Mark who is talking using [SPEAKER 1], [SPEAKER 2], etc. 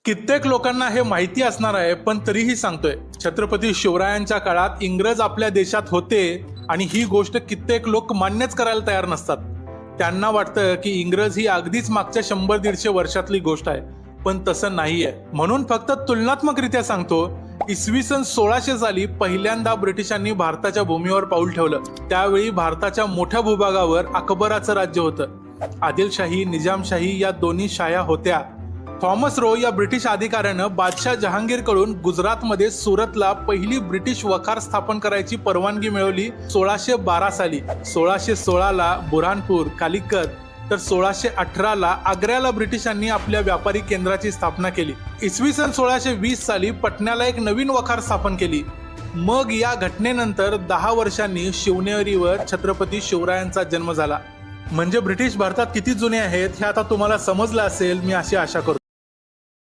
[SPEAKER 1] कित्येक लोकांना हे माहिती असणार आहे, पण तरीही सांगतोय. छत्रपती शिवरायांच्या काळात इंग्रज आपल्या देशात होते आणि ही गोष्ट कित्येक लोक मान्यच करायला तयार नसतात. त्यांना वाटतं की इंग्रज ही अगदीच मागच्या 100-150 वर्षातली गोष्ट आहे, पण तसं नाहीये. म्हणून फक्त तुलनात्मकरित्या सांगतो. इसवी सन 1600 साली पहिल्यांदा ब्रिटिशांनी भारताच्या भूमीवर पाऊल ठेवलं. त्यावेळी भारताच्या मोठ्या भूभागावर अकबराचं राज्य होतं. आदिलशाही, निजामशाही या दोन्ही शाह्या होत्या. थॉमस रो या ब्रिटिश अधिकाऱ्यानं बादशाह जहांगीरकडून गुजरातमध्ये सुरतला पहिली ब्रिटिश वखार स्थापन करायची परवानगी मिळवली 1612 साली. 1616ला बुरहानपूर, कालिकत, तर 1618ला आग्र्याला ब्रिटिशांनी आपल्या व्यापारी केंद्राची स्थापना केली. इसवी सन 1620 साली पटण्याला एक नवीन वखार स्थापन केली. मग या घटनेनंतर 10 वर्षांनी शिवनेरीवर छत्रपती शिवरायांचा जन्म झाला. म्हणजे ब्रिटिश भारतात किती जुने आहेत हे आता तुम्हाला समजलं असेल, मी अशी आशा करतो.